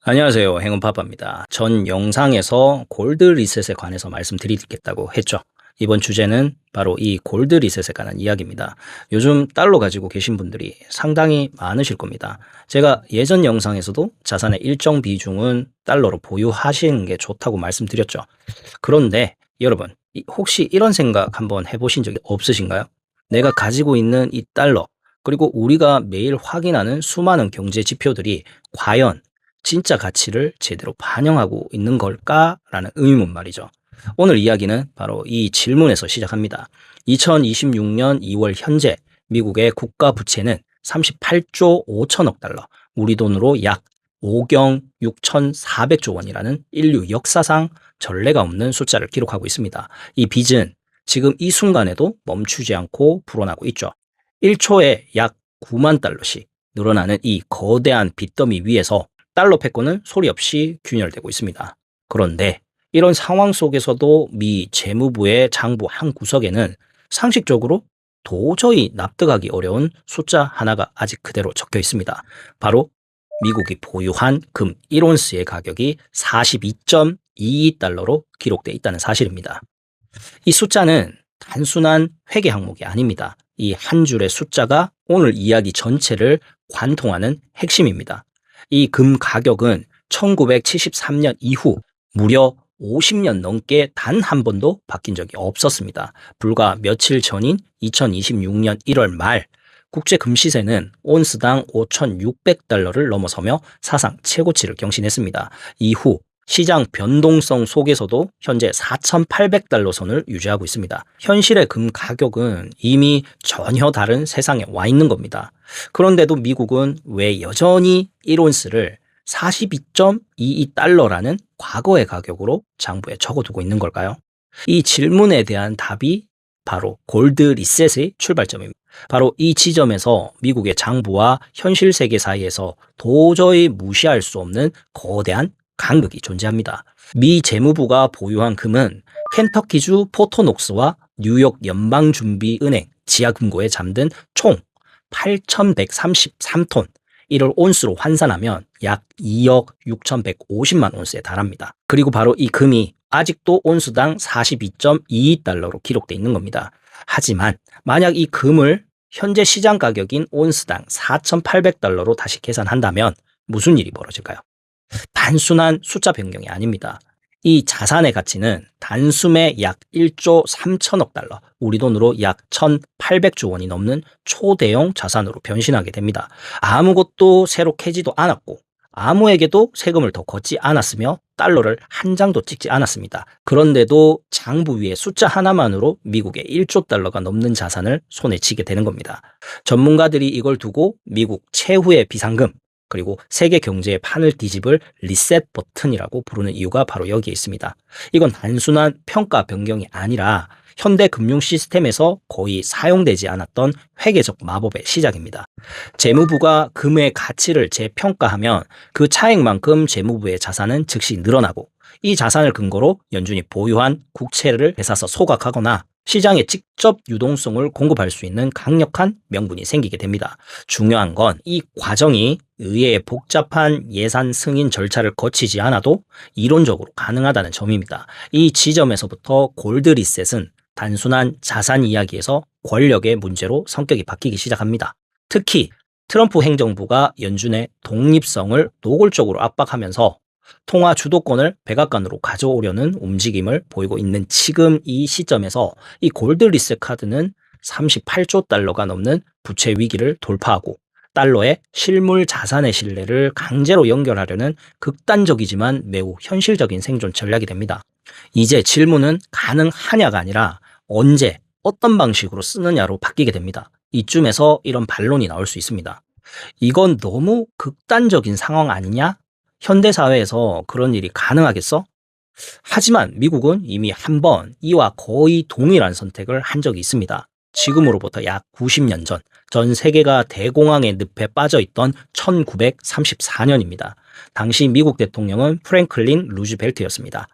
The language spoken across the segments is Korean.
안녕하세요. 행운파파입니다. 전 영상에서 골드 리셋에 관해서 말씀드리겠다고 했죠. 이번 주제는 바로 이 골드 리셋에 관한 이야기입니다. 요즘 달러 가지고 계신 분들이 상당히 많으실 겁니다. 제가 예전 영상에서도 자산의 일정 비중은 달러로 보유하시는 게 좋다고 말씀드렸죠. 그런데 여러분, 혹시 이런 생각 한번 해보신 적이 없으신가요? 내가 가지고 있는 이 달러, 그리고 우리가 매일 확인하는 수많은 경제 지표들이 과연 진짜 가치를 제대로 반영하고 있는 걸까라는 의문 말이죠. 오늘 이야기는 바로 이 질문에서 시작합니다. 2026년 2월 현재 미국의 국가 부채는 38조 5천억 달러, 우리 돈으로 약 5경 6,400조 원이라는 인류 역사상 전례가 없는 숫자를 기록하고 있습니다. 이 빚은 지금 이 순간에도 멈추지 않고 불어나고 있죠. 1초에 약 9만 달러씩 늘어나는 이 거대한 빚더미 위에서 달러 패권은 소리 없이 균열되고 있습니다. 그런데 이런 상황 속에서도 미 재무부의 장부 한 구석에는 상식적으로 도저히 납득하기 어려운 숫자 하나가 아직 그대로 적혀 있습니다. 바로 미국이 보유한 금 1온스의 가격이 42.22달러로 기록되어 있다는 사실입니다. 이 숫자는 단순한 회계 항목이 아닙니다. 이 한 줄의 숫자가 오늘 이야기 전체를 관통하는 핵심입니다. 이 금 가격은 1973년 이후 무려 50년 넘게 단 한 번도 바뀐 적이 없었습니다. 불과 며칠 전인 2026년 1월 말 국제 금 시세는 온스당 5,600달러를 넘어서며 사상 최고치를 경신했습니다. 이후 시장 변동성 속에서도 현재 4,800달러 선을 유지하고 있습니다. 현실의 금 가격은 이미 전혀 다른 세상에 와 있는 겁니다. 그런데도 미국은 왜 여전히 1온스를 42.22달러라는 과거의 가격으로 장부에 적어두고 있는 걸까요? 이 질문에 대한 답이 바로 골드 리셋의 출발점입니다. 바로 이 지점에서 미국의 장부와 현실 세계 사이에서 도저히 무시할 수 없는 거대한 간극이 존재합니다. 미 재무부가 보유한 금은 켄터키주 포토녹스와 뉴욕 연방준비은행 지하금고에 잠든 총 8,133톤, 이를 온스로 환산하면 약 2억 6,150만 온스에 달합니다. 그리고 바로 이 금이 아직도 온스당 42.22달러로 기록되어 있는 겁니다. 하지만 만약 이 금을 현재 시장 가격인 온스당 4,800달러로 다시 계산한다면 무슨 일이 벌어질까요? 단순한 숫자 변경이 아닙니다. 이 자산의 가치는 단숨에 약 1조 3천억 달러, 우리 돈으로 약 1,800조 원이 넘는 초대형 자산으로 변신하게 됩니다. 아무것도 새로 캐지도 않았고 아무에게도 세금을 더 걷지 않았으며 달러를 한 장도 찍지 않았습니다. 그런데도 장부 위에 숫자 하나만으로 미국의 1조 달러가 넘는 자산을 손에 쥐게 되는 겁니다. 전문가들이 이걸 두고 미국 최후의 비상금, 그리고 세계 경제의 판을 뒤집을 리셋 버튼이라고 부르는 이유가 바로 여기에 있습니다. 이건 단순한 평가 변경이 아니라 현대 금융 시스템에서 거의 사용되지 않았던 회계적 마법의 시작입니다. 재무부가 금의 가치를 재평가하면 그 차액만큼 재무부의 자산은 즉시 늘어나고, 이 자산을 근거로 연준이 보유한 국채를 되사서 소각하거나 시장에 직접 유동성을 공급할 수 있는 강력한 명분이 생기게 됩니다. 중요한 건 이 과정이 의회의 복잡한 예산 승인 절차를 거치지 않아도 이론적으로 가능하다는 점입니다. 이 지점에서부터 골드 리셋은 단순한 자산 이야기에서 권력의 문제로 성격이 바뀌기 시작합니다. 특히 트럼프 행정부가 연준의 독립성을 노골적으로 압박하면서 통화 주도권을 백악관으로 가져오려는 움직임을 보이고 있는 지금 이 시점에서 이 골드 리셋 카드는 38조 달러가 넘는 부채 위기를 돌파하고 달러의 실물 자산의 신뢰를 강제로 연결하려는 극단적이지만 매우 현실적인 생존 전략이 됩니다. 이제 질문은 가능하냐가 아니라 언제, 어떤 방식으로 쓰느냐로 바뀌게 됩니다. 이쯤에서 이런 반론이 나올 수 있습니다. 이건 너무 극단적인 상황 아니냐? 현대사회에서 그런 일이 가능하겠어? 하지만 미국은 이미 한 번 이와 거의 동일한 선택을 한 적이 있습니다. 지금으로부터 약 90년 전 세계가 대공황의 늪에 빠져있던 1934년입니다. 당시 미국 대통령은 프랭클린 루즈벨트였습니다.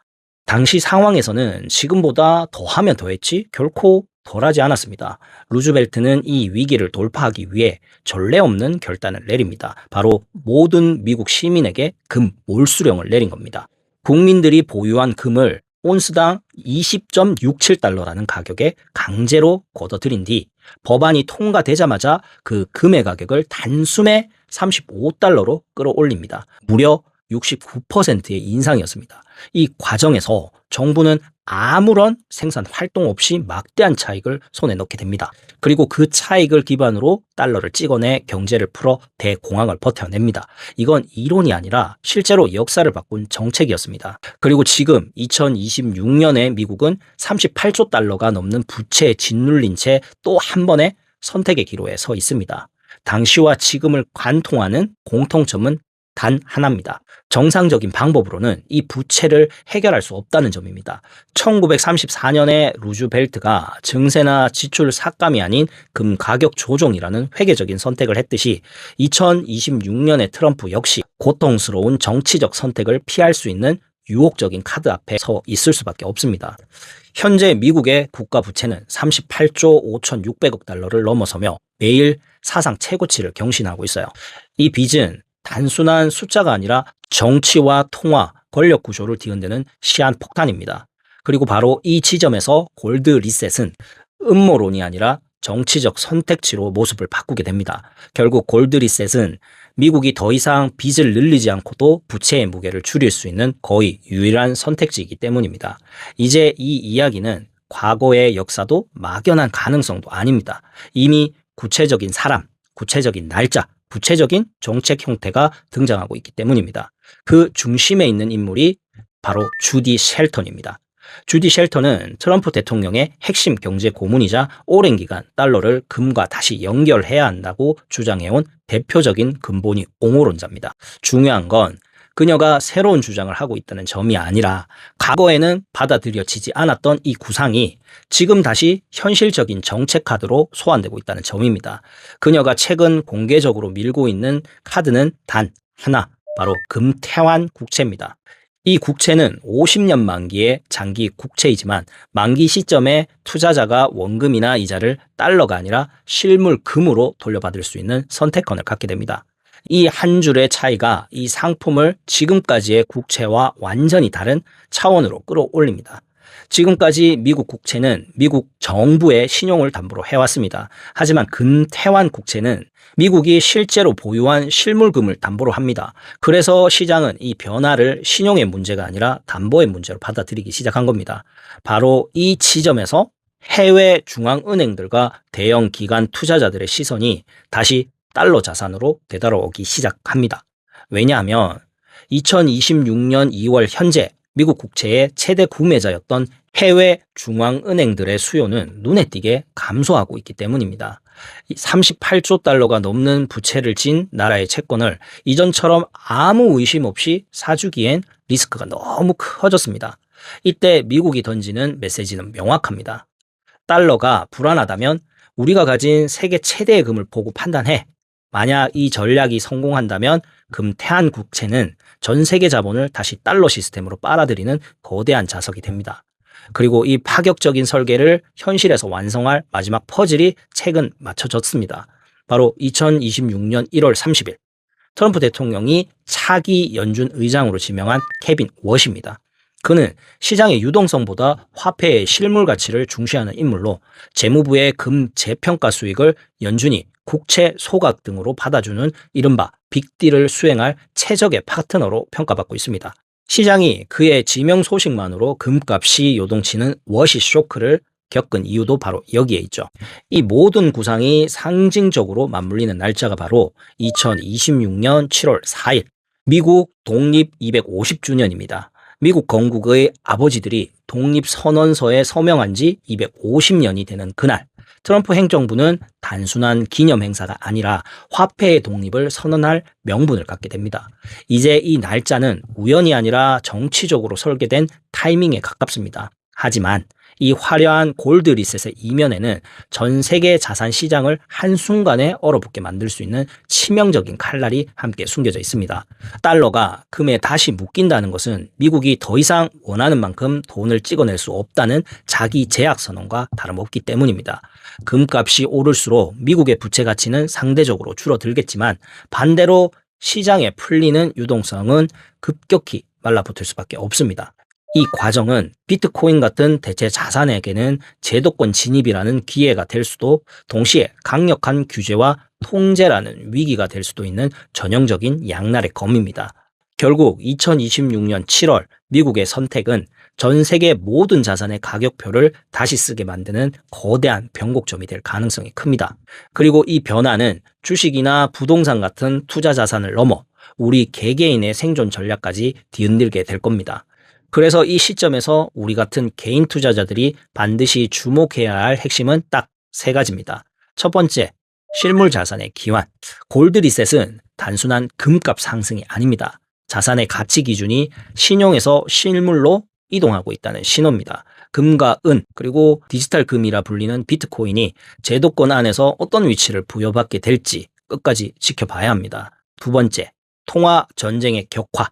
당시 상황에서는 지금보다 더하면 더했지 결코 덜하지 않았습니다. 루즈벨트는 이 위기를 돌파하기 위해 전례 없는 결단을 내립니다. 바로 모든 미국 시민에게 금 몰수령을 내린 겁니다. 국민들이 보유한 금을 온스당 20.67달러라는 가격에 강제로 걷어들인 뒤 법안이 통과되자마자 그 금의 가격을 단숨에 35달러로 끌어올립니다. 무려 69%의 인상이었습니다. 이 과정에서 정부는 아무런 생산 활동 없이 막대한 차익을 손에 넣게 됩니다. 그리고 그 차익을 기반으로 달러를 찍어내 경제를 풀어 대공황을 버텨냅니다. 이건 이론이 아니라 실제로 역사를 바꾼 정책이었습니다. 그리고 지금 2026년에 미국은 38조 달러가 넘는 부채에 짓눌린 채 또 한 번의 선택의 기로에 서 있습니다. 당시와 지금을 관통하는 공통점은 단 하나입니다. 정상적인 방법으로는 이 부채를 해결할 수 없다는 점입니다. 1934년에 루즈벨트가 증세나 지출 삭감이 아닌 금 가격 조정이라는 회계적인 선택을 했듯이 2026년의 트럼프 역시 고통스러운 정치적 선택을 피할 수 있는 유혹적인 카드 앞에 서 있을 수밖에 없습니다. 현재 미국의 국가 부채는 38조 5,600억 달러를 넘어서며 매일 사상 최고치를 경신하고 있어요. 이 빚은 단순한 숫자가 아니라 정치와 통화, 권력 구조를 뒤흔드는 시한폭탄입니다. 그리고 바로 이 지점에서 골드 리셋은 음모론이 아니라 정치적 선택지로 모습을 바꾸게 됩니다. 결국 골드 리셋은 미국이 더 이상 빚을 늘리지 않고도 부채의 무게를 줄일 수 있는 거의 유일한 선택지이기 때문입니다. 이제 이 이야기는 과거의 역사도 막연한 가능성도 아닙니다. 이미 구체적인 사람, 구체적인 날짜, 구체적인 정책 형태가 등장하고 있기 때문입니다. 그 중심에 있는 인물이 바로 주디 셸턴입니다. 주디 셸턴은 트럼프 대통령의 핵심 경제 고문이자 오랜 기간 달러를 금과 다시 연결해야 한다고 주장해온 대표적인 근본이 옹호론자입니다. 중요한 건 그녀가 새로운 주장을 하고 있다는 점이 아니라 과거에는 받아들여지지 않았던 이 구상이 지금 다시 현실적인 정책 카드로 소환되고 있다는 점입니다. 그녀가 최근 공개적으로 밀고 있는 카드는 단 하나, 바로 금태환 국채입니다. 이 국채는 50년 만기의 장기 국채이지만 만기 시점에 투자자가 원금이나 이자를 달러가 아니라 실물 금으로 돌려받을 수 있는 선택권을 갖게 됩니다. 이 한 줄의 차이가 이 상품을 지금까지의 국채와 완전히 다른 차원으로 끌어올립니다. 지금까지 미국 국채는 미국 정부의 신용을 담보로 해왔습니다. 하지만 금태환 국채는 미국이 실제로 보유한 실물금을 담보로 합니다. 그래서 시장은 이 변화를 신용의 문제가 아니라 담보의 문제로 받아들이기 시작한 겁니다. 바로 이 지점에서 해외 중앙은행들과 대형 기관 투자자들의 시선이 다시 달러 자산으로 되돌아오기 시작합니다. 왜냐하면 2026년 2월 현재 미국 국채의 최대 구매자였던 해외 중앙은행들의 수요는 눈에 띄게 감소하고 있기 때문입니다. 38조 달러가 넘는 부채를 진 나라의 채권을 이전처럼 아무 의심 없이 사주기엔 리스크가 너무 커졌습니다. 이때 미국이 던지는 메시지는 명확합니다. 달러가 불안하다면 우리가 가진 세계 최대의 금을 보고 판단해. 만약 이 전략이 성공한다면 금태환 국채는 전 세계 자본을 다시 달러 시스템으로 빨아들이는 거대한 자석이 됩니다. 그리고 이 파격적인 설계를 현실에서 완성할 마지막 퍼즐이 최근 맞춰졌습니다. 바로 2026년 1월 30일 트럼프 대통령이 차기 연준 의장으로 지명한 케빈 워시입니다. 그는 시장의 유동성보다 화폐의 실물 가치를 중시하는 인물로 재무부의 금 재평가 수익을 연준이 국채 소각 등으로 받아주는 이른바 빅딜을 수행할 최적의 파트너로 평가받고 있습니다. 시장이 그의 지명 소식만으로 금값이 요동치는 워시 쇼크를 겪은 이유도 바로 여기에 있죠. 이 모든 구상이 상징적으로 맞물리는 날짜가 바로 2026년 7월 4일 미국 독립 250주년입니다. 미국 건국의 아버지들이 독립선언서에 서명한 지 250년이 되는 그날 트럼프 행정부는 단순한 기념 행사가 아니라 화폐의 독립을 선언할 명분을 갖게 됩니다. 이제 이 날짜는 우연이 아니라 정치적으로 설계된 타이밍에 가깝습니다. 하지만 이 화려한 골드 리셋의 이면에는 전 세계 자산 시장을 한순간에 얼어붙게 만들 수 있는 치명적인 칼날이 함께 숨겨져 있습니다. 달러가 금에 다시 묶인다는 것은 미국이 더 이상 원하는 만큼 돈을 찍어낼 수 없다는 자기 제약 선언과 다름없기 때문입니다. 금값이 오를수록 미국의 부채 가치는 상대적으로 줄어들겠지만 반대로 시장에 풀리는 유동성은 급격히 말라붙을 수밖에 없습니다. 이 과정은 비트코인 같은 대체 자산에게는 제도권 진입이라는 기회가 될 수도 동시에 강력한 규제와 통제라는 위기가 될 수도 있는 전형적인 양날의 검입니다. 결국 2026년 7월 미국의 선택은 전 세계 모든 자산의 가격표를 다시 쓰게 만드는 거대한 변곡점이 될 가능성이 큽니다. 그리고 이 변화는 주식이나 부동산 같은 투자 자산을 넘어 우리 개개인의 생존 전략까지 뒤흔들게 될 겁니다. 그래서 이 시점에서 우리 같은 개인 투자자들이 반드시 주목해야 할 핵심은 딱 세 가지입니다. 첫 번째, 실물 자산의 기환. 골드 리셋은 단순한 금값 상승이 아닙니다. 자산의 가치 기준이 신용에서 실물로 이동하고 있다는 신호입니다. 금과 은 그리고 디지털 금이라 불리는 비트코인이 제도권 안에서 어떤 위치를 부여받게 될지 끝까지 지켜봐야 합니다. 두 번째, 통화 전쟁의 격화.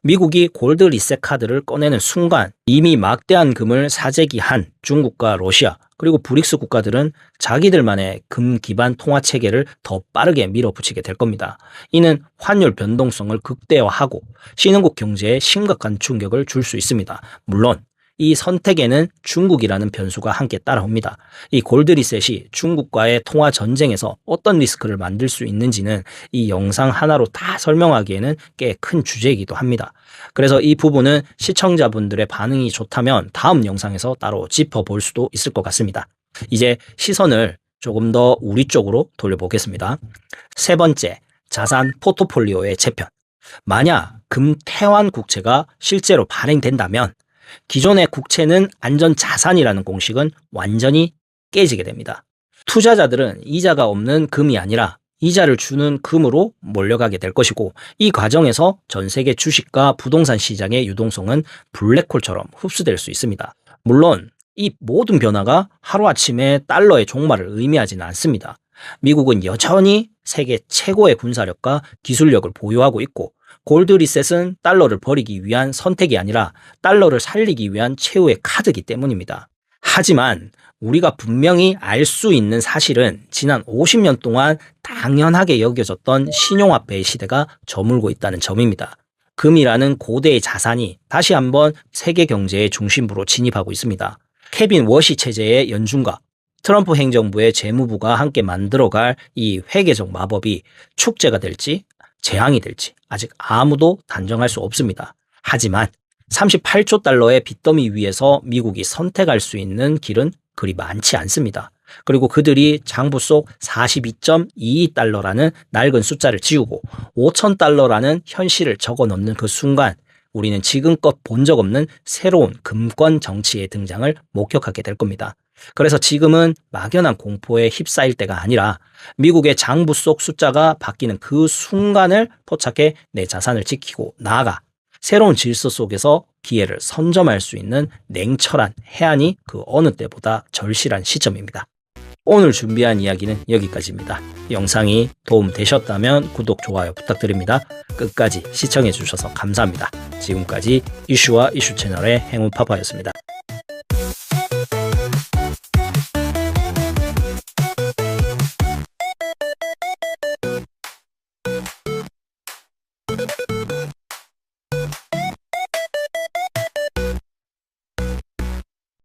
미국이 골드 리셋 카드를 꺼내는 순간 이미 막대한 금을 사재기한 중국과 러시아 그리고 브릭스 국가들은 자기들만의 금 기반 통화 체계를 더 빠르게 밀어붙이게 될 겁니다. 이는 환율 변동성을 극대화하고 신흥국 경제에 심각한 충격을 줄 수 있습니다. 물론 이 선택에는 중국이라는 변수가 함께 따라옵니다. 이 골드 리셋이 중국과의 통화 전쟁에서 어떤 리스크를 만들 수 있는지는 이 영상 하나로 다 설명하기에는 꽤 큰 주제이기도 합니다. 그래서 이 부분은 시청자분들의 반응이 좋다면 다음 영상에서 따로 짚어볼 수도 있을 것 같습니다. 이제 시선을 조금 더 우리 쪽으로 돌려보겠습니다. 세 번째, 자산 포트폴리오의 재편. 만약 금태환 국채가 실제로 발행된다면 기존의 국채는 안전자산이라는 공식은 완전히 깨지게 됩니다. 투자자들은 이자가 없는 금이 아니라 이자를 주는 금으로 몰려가게 될 것이고 이 과정에서 전 세계 주식과 부동산 시장의 유동성은 블랙홀처럼 흡수될 수 있습니다. 물론 이 모든 변화가 하루아침에 달러의 종말을 의미하지는 않습니다. 미국은 여전히 세계 최고의 군사력과 기술력을 보유하고 있고 골드 리셋은 달러를 버리기 위한 선택이 아니라 달러를 살리기 위한 최후의 카드이기 때문입니다. 하지만 우리가 분명히 알 수 있는 사실은 지난 50년 동안 당연하게 여겨졌던 신용화폐의 시대가 저물고 있다는 점입니다. 금이라는 고대의 자산이 다시 한번 세계 경제의 중심부로 진입하고 있습니다. 케빈 워시 체제의 연준과 트럼프 행정부의 재무부가 함께 만들어갈 이 회계적 마법이 축제가 될지 재앙이 될지 아직 아무도 단정할 수 없습니다. 하지만 38조 달러의 빚더미 위에서 미국이 선택할 수 있는 길은 그리 많지 않습니다. 그리고 그들이 장부 속 42.22달러라는 낡은 숫자를 지우고 5,000달러라는 현실을 적어 넣는 그 순간 우리는 지금껏 본 적 없는 새로운 금권 정치의 등장을 목격하게 될 겁니다. 그래서 지금은 막연한 공포에 휩싸일 때가 아니라 미국의 장부 속 숫자가 바뀌는 그 순간을 포착해 내 자산을 지키고 나아가 새로운 질서 속에서 기회를 선점할 수 있는 냉철한 해안이 그 어느 때보다 절실한 시점입니다. 오늘 준비한 이야기는 여기까지입니다. 영상이 도움되셨다면 구독, 좋아요 부탁드립니다. 끝까지 시청해 주셔서 감사합니다. 지금까지 이슈와 이슈 채널의 행운파파였습니다.